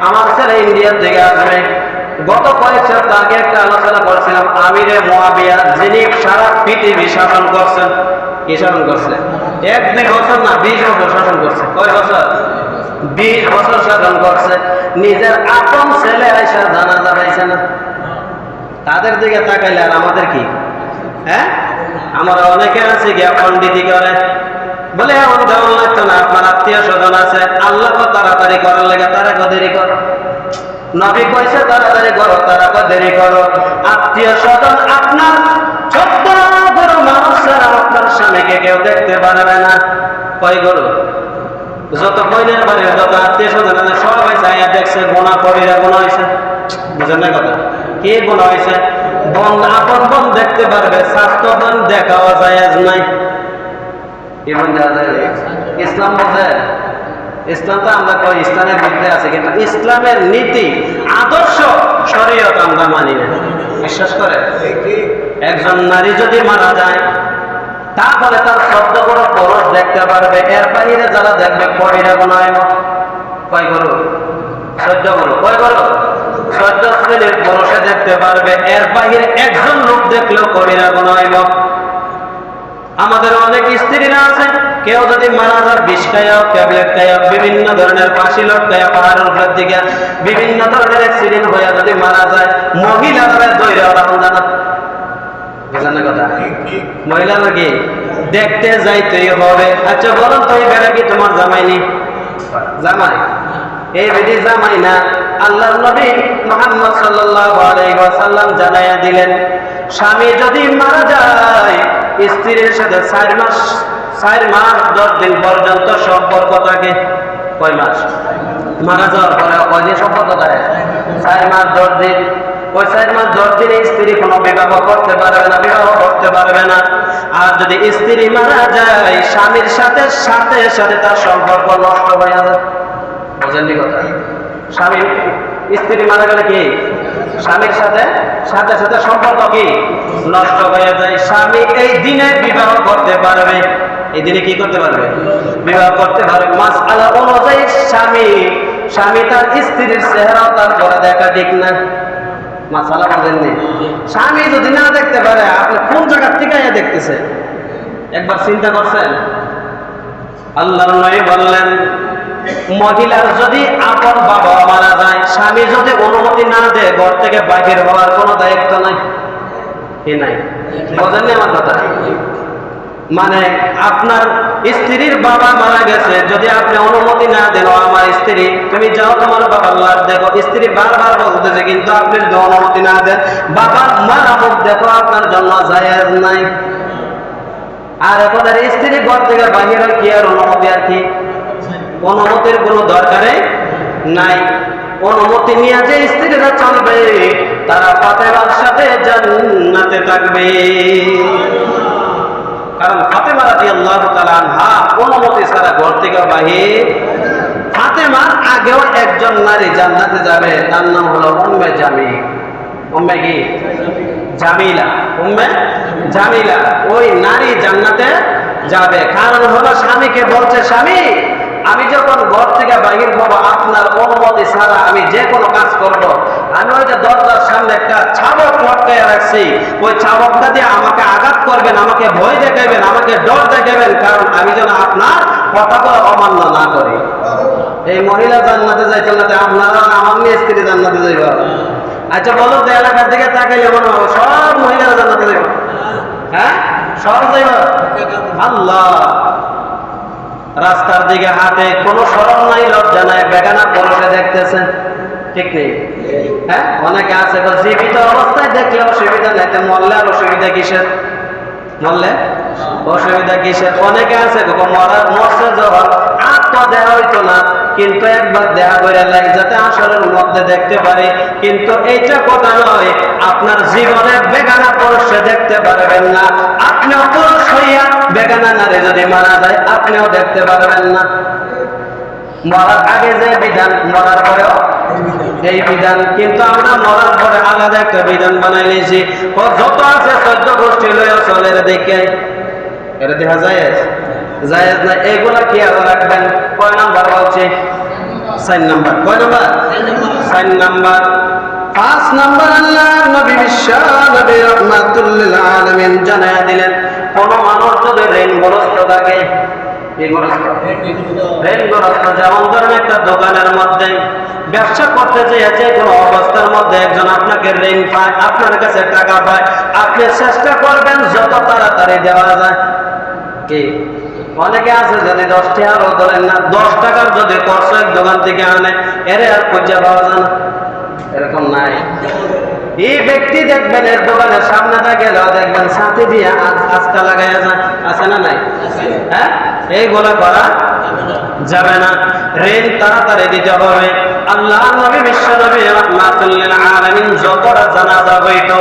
S1: আমার ছেলে ইন্ডিয়ার দিকে আসবে। গত কয়েক সপ্তাহ আগে একটা আলোচনা করছিলাম, আমিরে মুয়াবিয়া যিনি সারা পৃথিবী শাসন করছেন। কি শাসন করছে? 1-2 বছর না, 20 বছর শাসন করছে। কয় বছর? 20 বছর শাসন করছে। নিজের আপন ছেলে আইসা জানাজা পাইছে না। তাদের দিকে তাকাইলে আর আমাদের কি? হ্যাঁ, আমরা অনেকে আছে গিয়া পন্ডিতি করে, বলে এমন দেওয়ান লাগতো না, আপনার আত্মীয় স্বজন আছে, আল্লাহ তো তাড়াতাড়ি করার লেগে তারা দেরি কর। নবী কইছে তাড়াতাড়ি করো, তারা দেরি করো। আত্মীয় স্বজন আপনার 14 বড় মানুষ ছাড়া আপনার স্বামীকে কেউ দেখতে পারবে না। কয় গরু? যত কইনের বাড়ির যত আত্মীয় স্বজন আছে সবাই চাইয়া দেখছে, গোনা কবিরা গোনা হয়েছে। বুঝেন না কথা? কি গোনা হয়েছে? বোন আপন বোন দেখতে পারবে, স্বাস্থ্য বোন দেখাও জায়েজ নাই। কি বোন দেখা যায়? ইসলাম বোঝে? ইসলাম তো আমরা কই ইসলামের মধ্যে আছে, কিন্তু ইসলামের নীতি আদর্শ শরীয়ত আমরা মানি না। বিশ্বাস করে? একজন নারী যদি মারা যায় তাহলে তার 14 বড় পুরুষ দেখতে পারবে, এর বাইরে যারা দেখবে কবিরা গুনাহ। কয় করো? 14 বড়। কয় করো? 14 শ্রেণীর পুরুষে দেখতে পারবে, এর বাইরে একজন লোক দেখলেও কবিরা গুনাহ। আমাদের অনেক স্ত্রীরা আছে, কেউ যদি মারা যায় বিষ খায়া, ট্যাবলেট খায়া, বিভিন্ন ধরনের ফাঁসি লটকায়া পাহাড়ের উপর দিকে বিভিন্ন ধরনের অ্যাক্সিডেন্ট হয়ে যদি মারা যায়, মহিলারা দৌড়ে রাখুন জানা। বুঝেন না কথা? মহিলারা কি দেখতে যাইতেই হবে। আচ্ছা বলুন তো, এই বেড়া কি তোমার জামাই নেই? জামাই এই বেটি জামাই না। আল্লাহর নবী মুহাম্মদ সাল্লাল্লাহু আলাইহি ওয়াসাল্লাম জানায়া দিলেন, স্বামী যদি মারা যায় স্ত্রীর সাথে 4 মাস 10 দিন পর্যন্ত সম্পর্ক থাকে। কয় মাস? মারা যাওয়ার পরে কয় দিন সম্পর্ক থাকে? 4 মাস 10 দিন। ওই 4 মাস 10 দিনে স্ত্রী কোনো বিবাহ করতে পারবে না, বিবাহ করতে পারবে না। আর যদি স্ত্রী মারা যায়, স্বামীর সাথে সাথে সাথে তার সম্পর্ক নষ্ট হয়ে যাবে। বুঝেননি কথা? স্বামী স্ত্রী মারা গেলে কি স্বামীর সাথে সাথে সাথে সম্পর্ক কি নষ্ট হয়ে যায়। স্বামী এই দিনে বিবাহ করতে পারবে, এই দিনে কি করতে পারবে? বিবাহ করতে পারবে। মাসআলা অনুযায়ী স্বামী তার স্ত্রীর চেহারা তারপরে দেখা ঠিক না। মাসআলা বুঝেননি? স্বামী যদি না দেখতে পারে, আপনি কোন জায়গা থেকে দেখতেছে একবার চিন্তা করছেন? আল্লাহর নবী বললেন, মহিলার যদি আপন বাবা মারা যায়, স্বামী যদি অনুমতি না দেয়, ঘর থেকে বাইরে হওয়ার কোনো দায়িত্ব নাই। কি নাই? বোঝেননি আমার কথা? মানে আপনার স্ত্রীর বাবা মারা গেছে, যদি আপনি অনুমতি না দেন, আমার স্ত্রী তুমি যাও তোমার বাবার লাশ দেখো, স্ত্রী বারবার বলতেছে, কিন্তু আপনি যদি অনুমতি না দেন, বাবার মারা মুখ দেখো, আপনার জন্য জায়েজ নাই। আর এখন আর স্ত্রী ঘর থেকে বাহির কি আর অনুমতি আর কি? অনুমতির কোনো দরকারই নাই। অনুমতি নিয়ে যে স্ত্রীরা চলবে, তারা ফাতেমার সাথে জান্নাতে থাকবে। কারণ ফাতেমা রাদিয়াল্লাহু তাআলা আনহা অনুমতি ছাড়া ঘর থেকে বাহির। ফাতেমার আগেও একজন নারী জান্নাতে যাবে, তার নাম হলো উম্মে জামিল। উম্মে কি? জামিলা। উম্মে জামিলা। ওই নারী জান্নাতে যাবে। কারণ হলো স্বামীকে বলছে, স্বামী আমি যখন ঘর থেকে বাহির হব, আপনার অনুমতি ছাড়া আমি যে কোনো কাজ করব। আমি ওই যে দরজার সামনে একটা ছাবক লটকাইয়া রাখছি, ওই ছাবকটা দিয়ে আমাকে আঘাত করবেন, আমাকে ভয় দেখাবেন, আমাকে ডর দেখাবেন, কারণ আমি যেন আপনার কথাগুলো অমান্য না করি। এই মহিলা জান্নাতে যাইতে না, আপনারা আমার নিয়ে স্ত্রী জান্নাতে যাইব। আচ্ছা বলো তো, এলাকার দিকে তাকাইলে মনে হবে সব মহিলারা জান্নাতে যাইব? হ্যাঁ, সব যাইব? আল্লাহ। রাস্তার দিকে হাতে কোনো শরম নাই, লজ্জা নাই, বেগানা পুরুষে দেখতেছেন, ঠিক নেই? হ্যাঁ, অনেকে আছে জীবিত অবস্থায় দেখলে অসুবিধা নাই, মরলে আর অসুবিধা কিসের? মরলে অসুবিধা কিসের? অনেকে আছে মরছে যখন আর তো দেওয়া হইতো না, কিন্তু একবার দেখা করে লাগে যাতে আসরের মধ্যে দেখতে পারে। কিন্তু এইটা কথা নয়, আপনার জীবনে বেগানা পুরুষে দেখতে পারবেন না। আপনিও পুরুষ হইয়া বেগানা নারী যদি মারা যায়, আপনিও দেখতে পারবেন না। মরার আগে যে বিধান, মরার পরেও এই বিধান। কিন্তু আমরা মরার পরে আলাদা একটা বিধান বানাই নিয়েছি। যত আছে 14 গোষ্ঠী লইয়া চলে দেখে, এটা দেখা যায় জায়েজ না। এগুলা কি আর রাখবেন? কয় নাম্বার বলছে? 4 নাম্বার। কয় নাম্বার? 4 নাম্বার। 5 নাম্বার আল্লাহ নবী বিশ্ব নবী রাহমাতুল লিল আলামিন জানায়া দিলেন, কোন মানুষ যদি ঋণগ্রস্ত থাকে, ঋণগ্রস্ত যেমন ধরেন একটা দোকানের মধ্যে ব্যবসা করতে যেয়ে যে কোনো অবস্থার মধ্যে একজন আপনাকে ঋণ পায়, আপনার কাছে টাকা পায়, আপনি চেষ্টা করবেন যত তাড়াতাড়ি দেওয়া যায়। কি অনেকে আছে যদি 10 টাকাও ধরেন না, 10 টাকার যদি খরচ এক দোকান থেকে আনে, এর আর খুঁজে পাওয়া যায় না, এরকম নাই। এই ব্যক্তি দেখবেন এর দোকানের সামনে গেলেও দেখবেন সাথে দিয়ে আজকা লাগাইয়া যায়, আছে না নাই? হ্যাঁ, এইগুলো করা যাবে না। ঋণ তাড়াতাড়ি দিতে হবে। আল্লাহ নবী বিশ্ব নবী রাহমাতুল লিল আলামিন যতটা জানাজা হইতো,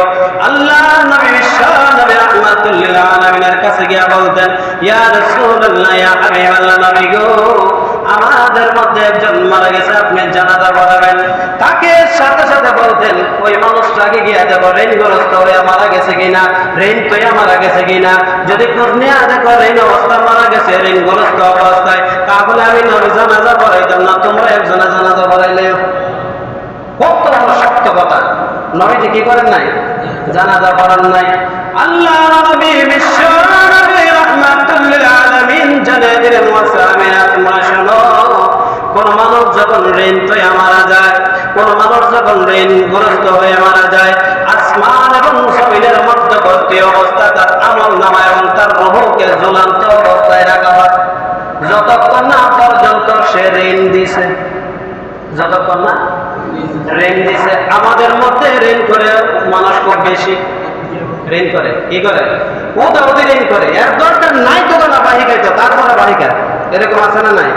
S1: আল্লাহ নবী বিশ্ব নবী রাহমাতুল লিল আলামিনের কাছে গিয়া বলতেন, ইয়া রাসূলুল্লাহ, ইয়া হাবিবাল্লাহ, নবী গো, আমাদের মধ্যে একজন মারা গেছে, আপনি জানাজা পড়াবেন। তাকে সাথে সাথে বলতেন, ওই মানুষটাকে গিয়া দেখো ঋণগ্রস্ত হয়ে মারা গেছে কিনা, ঋণ তৈয়া মারা গেছে কিনা। যদি খোঁজ নিয়ে দেখো ঋণ অবস্থা মারা গেছে, ঋণগ্রস্ত অবস্থায়, তাহলে আমি নবী জানাজা পড়াইতাম না, তোমরা একজনে জানাজা পড়াইলে। কত বড় সত্য কথা! নবীজি কি করেন নাই? জানাজা পড়ান নাই। আল্লাহ নবী বিশ্ব নবী রাহমাতুল লিল আলামিন জানিয়ে দিলেন, ওয়াসামিনা, তোমরা শোনো, কোন মানুষ যখন ঋণ তৈয়া মারা যায়, কোন মানুষ যখন ঋণগ্রস্ত হয়ে মারা যায়, আসমান এবং জমিনের মধ্যবর্তী অবস্থা তার আমলনামা এবং তার রূহকে ঝুলন্ত অবস্থায় রাখা হয়, যতক্ষণ না পর্যন্ত সে ঋণ দিছে। যতক্ষণ না ঋণ দিছে। আমাদের মধ্যে ঋণ করে মানুষ খুব বেশি ঋণ করে। কি করে? ওদের ঋণ করে, এর দরকার নাই তো না বাহি খাইতো, তারপরে বাহি খায়, এরকম আছে না নাই?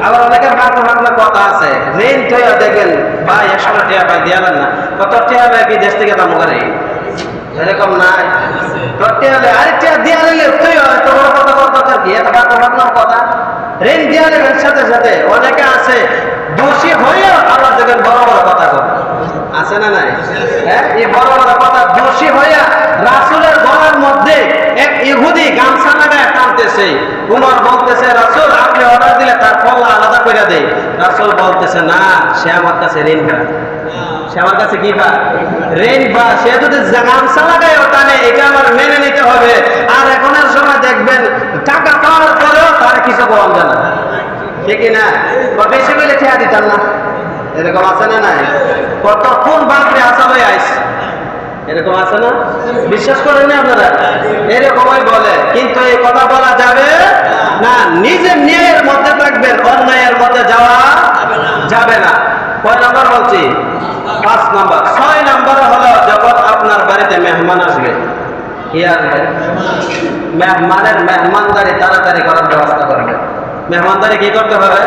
S1: আবার অনেকের ভাগনা ভাগনা কথা আছে, ঋণ থইয়া দেখেন ভাই 100 টাকা ভাই দিয়ালেন না, কত টাকা ভাই কি দেশ থেকে দাম করে, এরকম নাই? প্রত্যেকে আরেকটা দিয়া দিলে তুই এত বড় কথা বলার দরকার কি? এত ভাগনা ভাগনার কথা ঋণ দিয়া দেবেন সাথে সাথে। অনেকে আছে দোষী হয়েও আল্লাহ দেখেন বড় বড় কথা বলে, আছে না নাই? হ্যাঁ, এই বড় বড় কথা দোষী হইয়া রাসূলের গলার মধ্যে এক ইহুদি গামছা লাগায় টানতেছে। উমর বলতেছে রাসূল আপনি অর্ডার দিলে তার পল্লা আলাদা করে দেই। রাসূল বলতেছে না, সে আমার কাছে ঋণ পায়, সে আমার কাছে কি পায়? ঋণ পায়। সে যদি গামছা লাগায় টানে এটা আমার মেনে নিতে হবে। আর এখনের সময় দেখবেন টাকা পাওয়ার পরেও তার কিছু বলা যায় না, ঠিক না? বেশি বলে খেয়া দিতাম না, এরকম আছে না নাই? কতক্ষণ বাপরে আসামে আইস, এরকম আছে না? বিশ্বাস করেন না আপনারা? এরকমই বলে, কিন্তু এই কথা বলা যাবে না। নিজের ন্যায়ের মধ্যে থাকবেন, অন্যায়ের মধ্যে যাওয়া যাবে না। কয় নম্বর বলছি? 5 নম্বর। 6 নম্বর হলো যখন আপনার বাড়িতে মেহমান আসবে, কি আসবে? মেহমানের মেহমানদারি তাড়াতাড়ি করার ব্যবস্থা করবে। মেহমানদারি কি করতে হবে?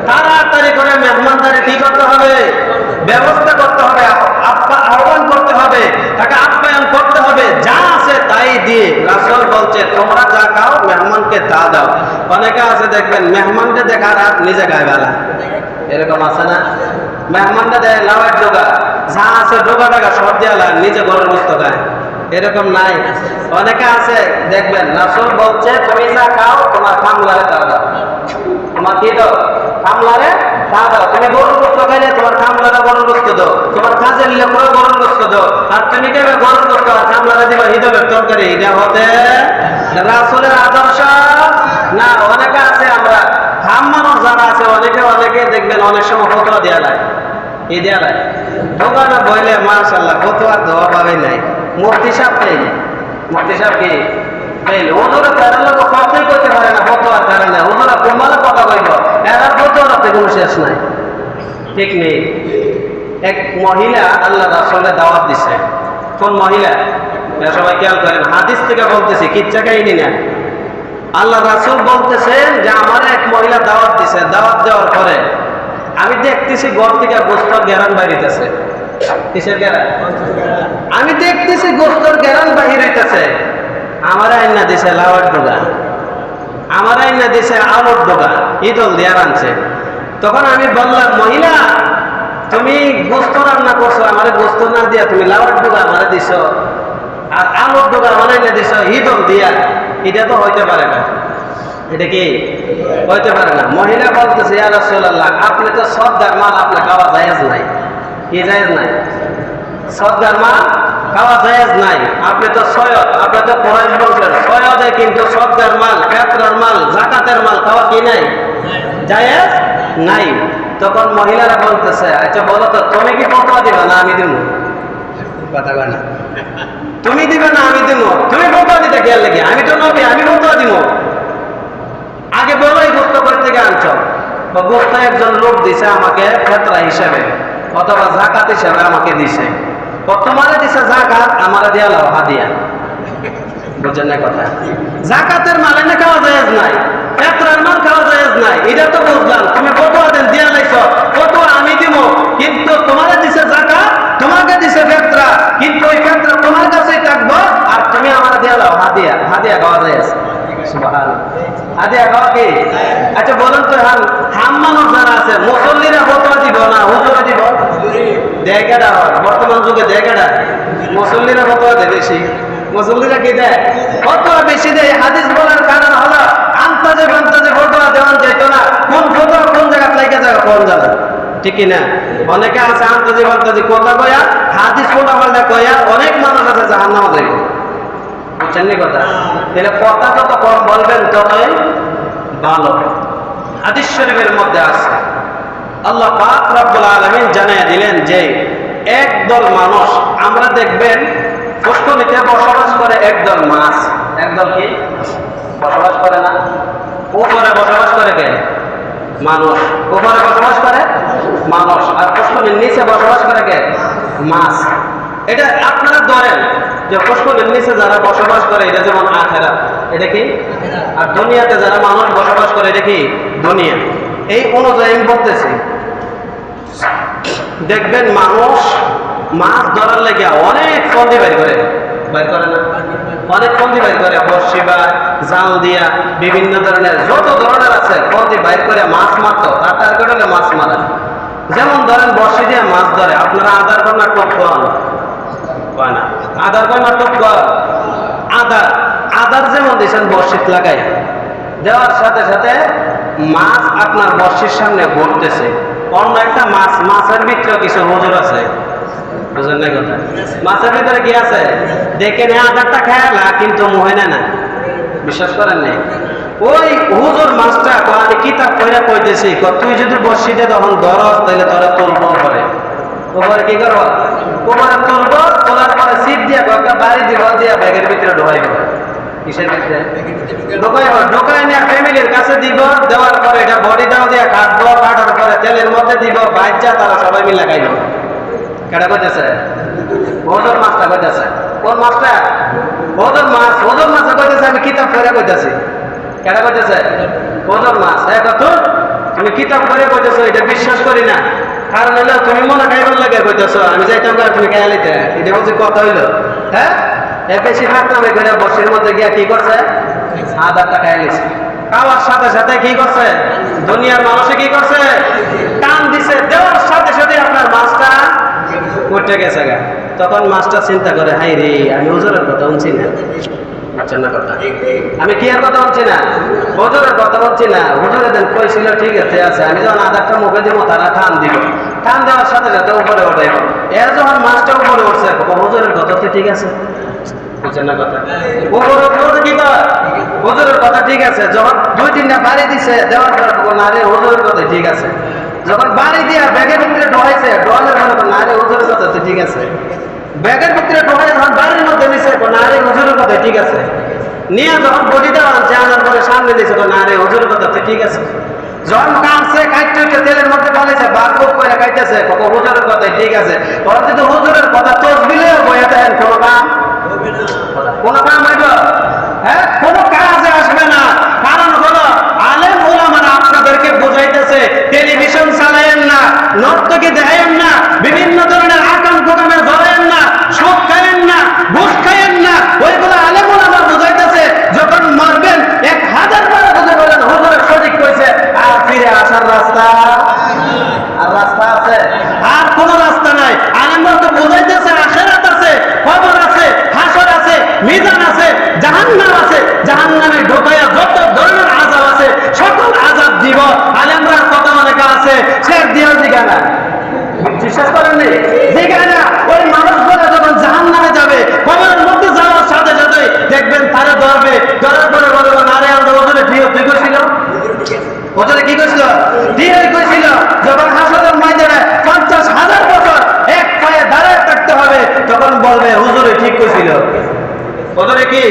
S1: তাড়াতাড়ি করে মেহমানদারি কি করতে হবে? ব্যবস্থা করতে হবে, আহ্বান করতে হবে, তাকে আপ্যায়ন করতে হবে। যা আছে তাই দিয়ে, রাসূল বলছে তোমরা যা খাও মেহমানকে তা দাও। অনেকে আছে দেখবেন মেহমানকে দেখার আর নিজে গায়ে বেলা, এরকম আছে না? মেহমানকে দেয় লাউয়ের ডোগা, যা আছে ডোগা টাকা সব দিয়ে নিজে গরুর গোশত খায়, এরকম নাই? অনেকে আছে দেখবেন রাসূল বলছে তুমি যা খাও তোমার কামলারে তা দাও। তোমার কি দাও? কামলারে তা দাও। তুমি গরুর গোশত খাইলে তোমার কামলারে গরুর গোশত দাও, তোমার কাজের লোকেরও গরুর গোশত দাও। আর তুমি কেবে গরুর গোশত আর কামলারে দিবা হিদবের তরকারি, এটা হতে রাসূলের আদর্শ না। অনেকে আছে আমরা হাম মানুষ যারা আছে, অনেকে দেখবেন অনেক সময় ফতোয়া দেয়া লাগে, কি দেয়া লাগে? দোকানে বইলে মাশাআল্লাহ ফতোয়া দেওয়া পাবে নাই। মুফতি সাহেব নেই, মুফতি সাহেব কি নেই? ওদের তারা লোক কথাই করতে পারে না, ফতোয়া তারা না, ওরা প্রমাণে কথা কইব, এরা ফতোয়াতে কোনো শেষ নাই, ঠিক নেই? এক মহিলা আল্লাহ রাসূলের দাওয়াত দিছে। কোন মহিলা? সবাই খেয়াল করেন, হাদিস থেকে বলতেছি, কিচ্ছা কাহিনী না। আল্লাহ রাসূল বলতেছেন যে আমার এক মহিলা দাওয়াত দিছে। দাওয়াত দেওয়ার পরে আমি দেখতেছি ঘর থেকে গোস্তর গ্যারান বাইরিতেছে। কিসের গ্যারান? আমি দেখতেছি গোস্তর গ্যারান বাহির হইতেছে। আমার আইনা দিছে লাউয়ের ডোগা, আমার আইনা দিছে আলুর ডোগা, ইদল দিয়ে আনছে। তখন আমি বললাম মহিলা তুমি গোস্ত রান্না করছো, আমার গোস্ত না দিয়া তুমি লাউয়ের ডোগা আমারে দিছো আর আলুর ডোগা আমার আইনা দিছো ইদল দিয়া, এটা তো হইতে পারে না। এটা কি হইতে পারে না? মহিলা বলতেছে ইয়া রাসূলুল্লাহ আপনি তো সদগার মাল আপনি খাওয়া জায়েজ নাই। কি জায়েজ নাই? সদগার মাল খাওয়া জায়েজ নাই। আপনি তো সয়দ, আপনি তো কুরাইশ বংশের, সয়দে কিন্তু সদগার মাল, ফিতরার মাল, যাকাতের মাল খাওয়া কি নাই? জায়েজ নাই। তখন মহিলারা বলতেছে আচ্ছা বলো তো তুমি কি ফতোয়া দিবা না আমি দিব? কথা কয় না, তুমি দিবে না আমি দিব? তুমি ফতোয়া দিতে গেল নাকি? আমি তো নবী, আমি ফতোয়া দিব? আগে বলো এই গোস্ত কোথা থেকে আনছো? বা গোস্ত একজন লোক দিছে আমাকে ফেতরা হিসেবে অথবা যাকাত হিসেবে আমাকে দিছে। তোমারে দিছে যাকাত, আমারে দিয়া লাও হাদিয়া। বুঝছেন না কথা? যাকাতের মাল এনে খাওয়া জায়েজ নাই, ফেতরার মাল খাওয়া জায়েজ নাই, এটা তো বুঝলাম। তুমি ফতোয়া দেন দিয়া লাইছো, ফতোয়া আমি দিব, কিন্তু তোমারে দিছে যাকাত, তোমাকে দিছে ফেতরা, কিন্তু ওই ফেতরা তোমার কাছেই থাকবো আর তুমি আমারে দিয়া লাও হাদিয়া। হাদিয়া খাওয়া জায়েজ? সুবহানাল্লাহ, হাদিয়া খাওয়া কি? আচ্ছা বলুন তো হাম মানুষ যারা আছে মুসল্লিরা ফতোয়া দিব না হুজুরে দিব? দেয়কেটা হয় বর্তমান যুগে, দেয়কেটা মুসল্লিরা ফতোয়া দেয় বেশি। মুসল্লিরা কি দেয়? ফতোয়া বেশি দেয়। হাদিস বলার কারণ হলো আন্তাজে ফান্তাজে ফতোয়া দেওয়ান যেত না। কোন ফতোয়া কোন জায়গা লাগে যাবে কোন জায়গা, ঠিক না? অনেকে আছে আন্তাজে ফান্তাজে কথা কয়া, হাদিস কোটা কয়া, অনেক মানুষ আছে জাহান্নামে যাবে। বুঝছেন নি কথা? তাহলে কথা যত কম বলবেন ততই ভালো। হাদিস শরীফের মধ্যে আছে আল্লাহ পাক রব্বুল আলামিন জানিয়ে দিলেন যে একদল মানুষ, আমরা দেখবেন পুষ্করিতে বসবাস করে একদল মাছ। একদল কি বসবাস করে না? উপরে বসবাস করে কে? মানুষ। উপরে বসবাস করে মানুষ, আর পুষ্করির নিচে বসবাস করে কে? মাছ। এটা আপনারা ধরেন যে পুষ্করের নিচে যারা বসবাস করে এটা যেমন আখিরাত, এটা কি? আর দুনিয়াতে যারা মানুষ বসবাস করে এটা কি? দুনিয়া। এই অনুযায়ী আমি বলতেছি, দেখবেন মানুষ মাছ ধরার লেগে অনেক ফন্দি বের করে না? অনেক ফন্দি বের করে, বর্ষি বা জাল দিয়া বিভিন্ন ধরনের যত ধরনের আছে ফন্দি বাইর করে মাছ মারতো, তার টার্গেট হলে মাছ মারা। যেমন ধরেন বর্ষি দিয়ে মাছ ধরে, আপনারা আদার কন্যা টোপ করেন না? আদার কন্যা টোপ কর, আদার যেমন দিয়েছেন বর্ষিত লাগাই দেওয়ার সাথে সাথে মাছ আপনার বর্ষির সামনে ঘুরতেছে। অন্য একটা মাছের ভিতরে কিছু হুজুর আছে, বুঝলেন না কথা? মাছের ভিতরে কি আছে দেখে নে, আদারটা খেয়ালা কিন্তু মোহে না, বিশ্বাস করেন নাই। ওই হুজুর মাছটা আমি কিতাব পড়ে কইতেছি, তুই যদি বর্ষিতে তখন ধরস তাহলে তোরা তুলবো করে, ওপরে কি করবো? ওপরে তুলবো, তোলার পরে সিট দিয়ে বাড়ি দিব, দিয়ে ব্যাগের ভিতরে ঢোকাইব। কিসের ভিতরে ঢোকাইব? ঢোকাই নিয়ে ফ্যামিলির কাছে দিব, দেওয়ার পরে এটা বডি দাও দিয়ে কাটবো, কাটার পরে তেলের মধ্যে দিব, বাচ্চা তারা সবাই মিলে খাইব। কেটা কইতেছে? ওজন মাছটা কইতেছে। কোন মাছটা? ওজন মাছ। ওজন মাছ কইতেছে, আমি কিতাব পড়ে কইতেছি। কেটা কইতেছে? ওজন মাছ। তুমি কিতাব পড়ে কইতেছো, এটা বিশ্বাস করি না। কারণ হলো তুমি মনে খাইবার লাগে কইতেছো, আমি যাইতাম তুমি খাইয়া লিতে, এটা বলছি কথা হইলো। হ্যাঁ, বেশি ভাত নামে করে বর্ষের মধ্যে গিয়া কি করছে? আদারটা খাইয়া লিছে। খাওয়ার সাথে সাথে কি করছে? দুনিয়ার মানুষে কি করছে? টান দিছে, দেওয়ার সাথে সাথে আপনার মাছটা উঠে গেছে গা। তখন মাছটা চিন্তা করে, হাই রে, আমি হুজুরের কথা শুনছি না। বুঝছেন না কথা? আমি কি আর কথা বলছি না? হুজুরের কথা বলছি না। হুজুরে দেন কইছিল ঠিক আছে, আমি যখন আদারটা মুখে দিব তারা টান দিব, টান দেওয়ার সাথে সাথে উপরে উঠাইব। এর যখন মাছটা উপরে উঠছে, হুজুরের কথা তো ঠিক আছে। বুঝছেন না কথা? উপরে কি কর? হুজুরের কথা ঠিক আছে। যখন 2-3টা বাড়ি দিছে, দেওয়ার পর না রে হুজুরের কথা ঠিক আছে। যখন বাড়ি দিয়া ব্যাগের ভিতরে ঢোকাইছে, ঢোকানোর পরে না রে হুজুরের কথা তো ঠিক আছে। ব্যাগের ভিতরে ঢোকাই যখন বাড়ির মধ্যে নিছে, না রে হুজুরের কথা ঠিক আছে। নিয়ে যখন বডিটা আনছে, আনার পরে সামনে দিছে, না রে হুজুরের কথা তো ঠিক আছে। যখন কাটছে, কাটতে তেলের মধ্যে ফেলেছে, বার খুব করে কাটতেছে, হুজুরের কথা ঠিক আছে। ওরা যদি হুজুরের কথা তসবিলেও বয়ে দেন, কোনো কাম হইব? হ্যাঁ, কোনো কাজে আসবে না। কারণ হলো আলেম ওলামারা আপনাদেরকে বোঝাইতেছে, টেলিভিশন চালায়েন না, নর্তকী দেখেন না, বিভিন্ন ধরনের আকাম কুকামে ধরেন না, সুদ খায়েন না, ঘুষ খায়েন না। ওইগুলো আলেম ওলামা বোঝাইতেছে। যখন মারবেন 1000 বার বুঝে বলেন হুজুরের সঠিক কইছে, আর ফিরে আসার রাস্তা আছে? আর কোন রাস্তা নাই। আলেমরা তো বোঝাইতেছে আখিরাত আছে, কবর আছে, হাসর আছে, মিজান আছে, জাহান্নাম আছে। জাহান্নামে ঢোকায়া যত ধরনের আযাব আছে সকল আযাব দিব। আলেমরা কথা অনেকে আছে, শেখ দিয়ার দিকে না, বিশ্বাস করেন নি? দিকে না। ওই মানুষগুলো যখন জাহান্নামে যাবে, কবরের মধ্যে যাওয়ার সাথে সাথে দেখবেন তারা ধরবে, ধরার পরে বলবে, না রে আমরা ওজনে ঠিক কইছিল, ওজনে কি কইছিল? ঠিক কইছিল। যখন হাসরের ময়দানে 50,000 বছর এক পায়ে দাঁড়ায় থাকতে হবে, তখন বলবে হুজুরে ঠিক কইছিল। হুজুরে কি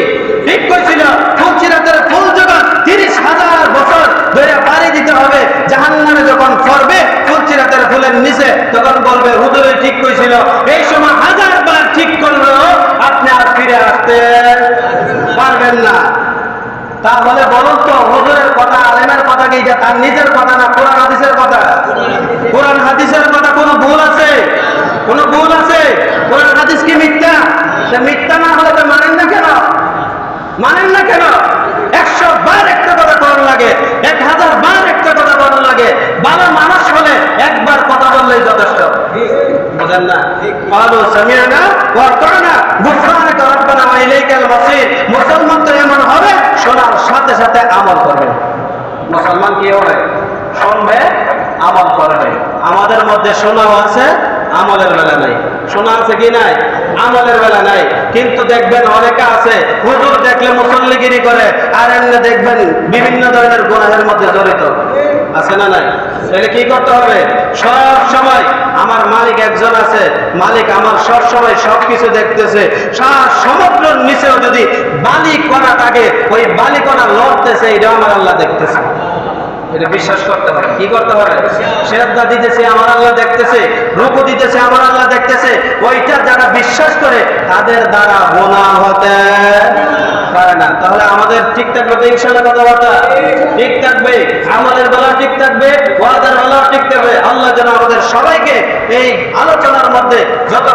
S1: ঠিক কইছিল? ফুলসিরাতের ফুল যখন 30,000 বছর ধরে পাড়ি দিতে হবে, জাহান্নামে যখন পড়বে ফুলসিরাতের ফুলের নিচে, তখন বলবে হুজুরে ঠিক কইছিল। এই সময় 1000 বার ঠিক করলেও আপনি আর ফিরে আসতে পারবেন না। তাহলে বলুন তো, হুজুরের কথা, আলেমের কথা কি এটা তার নিজের কথা না কোরআন হাদিসের কথা? কোরআন হাদিসের কথা কোনো ভুল আছে? কোনো ভুল আছে? কোরআন হাদিস কি মিথ্যা? মিথ্যা না হলে তো মানেন না কেন? 100 বার একটা কথা বলার লাগে, 1000 বার একটা কথা বলার লাগে। ভালো মানুষ হলে একবার কথা বললেই যথেষ্ট। বুঝেন না? ক্বালু সামি'না ওয়া আতা'না গুফরানাকা রাব্বানা ওয়া ইলাইকাল মাসির। মুসলমান তো এমন হবে, শোনার সাথে সাথে আমল করবে। মুসলমান কি হবে? শুনবে, আমল করবে। আমাদের মধ্যে শোনাও আছে, আমলের বেলা নাই। শোনা আছে কি নাই? আমলের বেলা নাই। কিন্তু দেখবেন অনেকে আছে, হুজুর দেখলে মুসল্লিগিরি করে, আর এমনি দেখবেন বিভিন্ন ধরনের গুনাহের মধ্যে জড়িত আছে না নাই? তাহলে কি করতে হবে? সব সময় আমার মালিক একজন আছে, মালিক আমার সব সময় সবকিছু দেখতেছে। সমুদ্রের নিচেও যদি বালি কণা থাকে, ওই বালি কণা লড়তেছে, এটা আমার আল্লাহ দেখতেছে। এটা বিশ্বাস করতে হবে। কি করতে হবে? সেজদা দিতেছে আমার আল্লাহ দেখতেছে, রুকু দিতেছে আমার আল্লাহ দেখতেছে, ওইটা যারা বিশ্বাস করে তাদের দ্বারা গুনাহ হতে পারে না। তাহলে আমাদের ঠিক থাকবে তো ইনশাআল্লাহ, কথাবার্তা ঠিক থাকবে, আমাদের বেলা ঠিক থাকবে, ওয়াদার বেলা ঠিক থাকবে। আল্লাহ যেন আমাদের সবাইকে এই আলোচনার মধ্যে যত